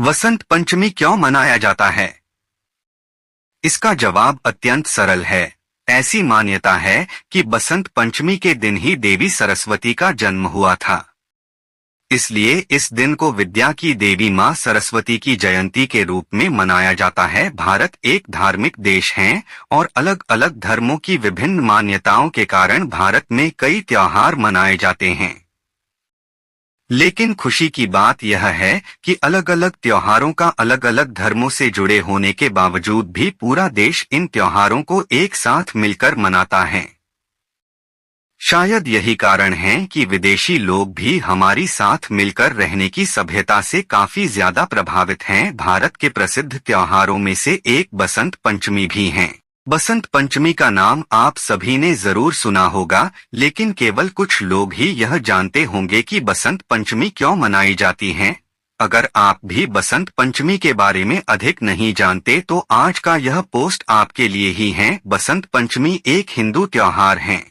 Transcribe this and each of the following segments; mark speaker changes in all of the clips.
Speaker 1: वसंत पंचमी क्यों मनाया जाता है? इसका जवाब अत्यंत सरल है। ऐसी मान्यता है कि बसंत पंचमी के दिन ही देवी सरस्वती का जन्म हुआ था। इसलिए इस दिन को विद्या की देवी मां सरस्वती की जयंती के रूप में मनाया जाता है। भारत एक धार्मिक देश है और अलग अलग धर्मों की विभिन्न मान्यताओं के कारण भारत में कई त्योहार मनाए जाते हैं। लेकिन खुशी की बात यह है कि अलग अलग त्योहारों का अलग अलग धर्मों से जुड़े होने के बावजूद भी पूरा देश इन त्योहारों को एक साथ मिलकर मनाता है। शायद यही कारण है कि विदेशी लोग भी हमारी साथ मिलकर रहने की सभ्यता से काफी ज्यादा प्रभावित हैं। भारत के प्रसिद्ध त्योहारों में से एक बसंत पंचमी भी है। बसंत पंचमी का नाम आप सभी ने जरूर सुना होगा, लेकिन केवल कुछ लोग ही यह जानते होंगे कि बसंत पंचमी क्यों मनाई जाती है। अगर आप भी बसंत पंचमी के बारे में अधिक नहीं जानते तो आज का यह पोस्ट आपके लिए ही है। बसंत पंचमी एक हिंदू त्योहार है।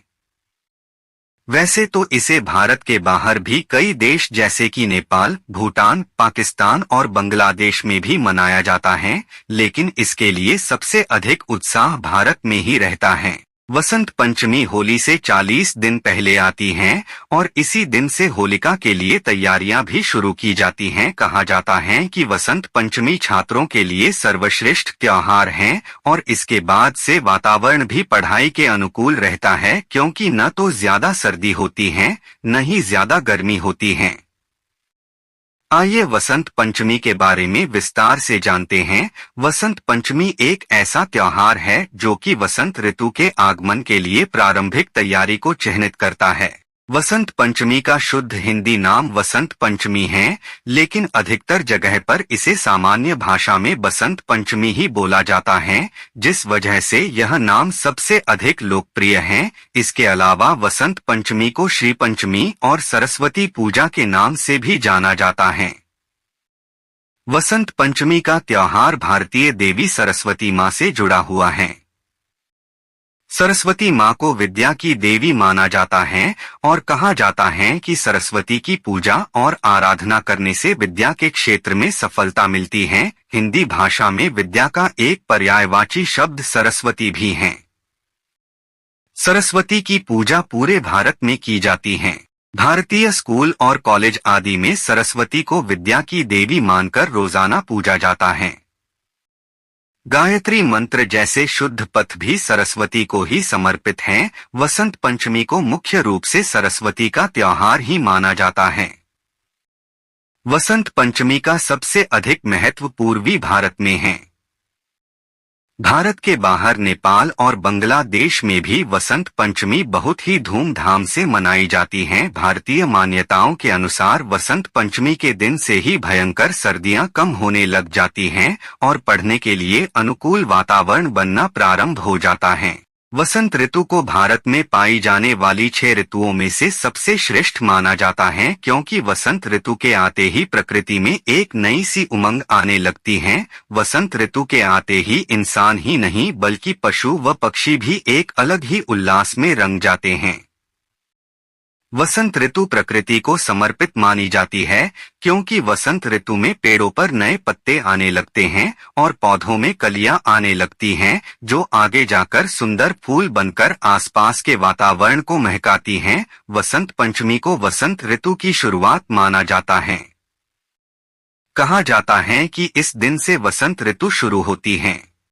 Speaker 1: वैसे तो इसे भारत के बाहर भी कई देश जैसे कि नेपाल, भूटान, पाकिस्तान और बांग्लादेश में भी मनाया जाता है, लेकिन इसके लिए सबसे अधिक उत्साह भारत में ही रहता है। वसंत पंचमी होली से 40 दिन पहले आती है और इसी दिन से होलिका के लिए तैयारियां भी शुरू की जाती हैं। कहा जाता है कि वसंत पंचमी छात्रों के लिए सर्वश्रेष्ठ त्योहार है और इसके बाद से वातावरण भी पढ़ाई के अनुकूल रहता है, क्योंकि न तो ज्यादा सर्दी होती है न ही ज्यादा गर्मी होती है। आइए वसंत पंचमी के बारे में विस्तार से जानते हैं। वसंत पंचमी एक ऐसा त्योहार है जो कि वसंत ऋतु के आगमन के लिए प्रारंभिक तैयारी को चिह्नित करता है। वसंत पंचमी का शुद्ध हिंदी नाम वसंत पंचमी है, लेकिन अधिकतर जगह पर इसे सामान्य भाषा में बसंत पंचमी ही बोला जाता है, जिस वजह से यह नाम सबसे अधिक लोकप्रिय है। इसके अलावा वसंत पंचमी को श्री पंचमी और सरस्वती पूजा के नाम से भी जाना जाता है। वसंत पंचमी का त्योहार भारतीय देवी सरस्वती मां से जुड़ा हुआ है। सरस्वती मां को विद्या की देवी माना जाता है और कहा जाता है कि सरस्वती की पूजा और आराधना करने से विद्या के क्षेत्र में सफलता मिलती है। हिंदी भाषा में विद्या का एक पर्यायवाची शब्द सरस्वती भी है। सरस्वती की पूजा पूरे भारत में की जाती है। भारतीय स्कूल और कॉलेज आदि में सरस्वती को विद्या की देवी मानकर रोजाना पूजा जाता है। गायत्री मंत्र जैसे शुद्ध पथ भी सरस्वती को ही समर्पित हैं। वसंत पंचमी को मुख्य रूप से सरस्वती का त्योहार ही माना जाता है। वसंत पंचमी का सबसे अधिक महत्व पूर्वी भारत में है। भारत के बाहर नेपाल और बांग्लादेश में भी वसंत पंचमी बहुत ही धूमधाम से मनाई जाती है। भारतीय मान्यताओं के अनुसार वसंत पंचमी के दिन से ही भयंकर सर्दियां कम होने लग जाती हैं और पढ़ने के लिए अनुकूल वातावरण बनना प्रारंभ हो जाता है। वसंत ऋतु को भारत में पाई जाने वाली 6 ऋतुओं में से सबसे श्रेष्ठ माना जाता है, क्योंकि वसंत ऋतु के आते ही प्रकृति में एक नई सी उमंग आने लगती है। वसंत ऋतु के आते ही इंसान ही नहीं बल्कि पशु व पक्षी भी एक अलग ही उल्लास में रंग जाते हैं। वसंत ऋतु प्रकृति को समर्पित मानी जाती है, क्योंकि वसंत ऋतु में पेड़ों पर नए पत्ते आने लगते हैं और पौधों में कलियां आने लगती हैं, जो आगे जाकर सुंदर फूल बनकर आसपास के वातावरण को महकाती हैं। वसंत पंचमी को वसंत ऋतु की शुरुआत माना जाता है। कहा जाता है कि इस दिन से वसंत ऋतु शुरू होती है।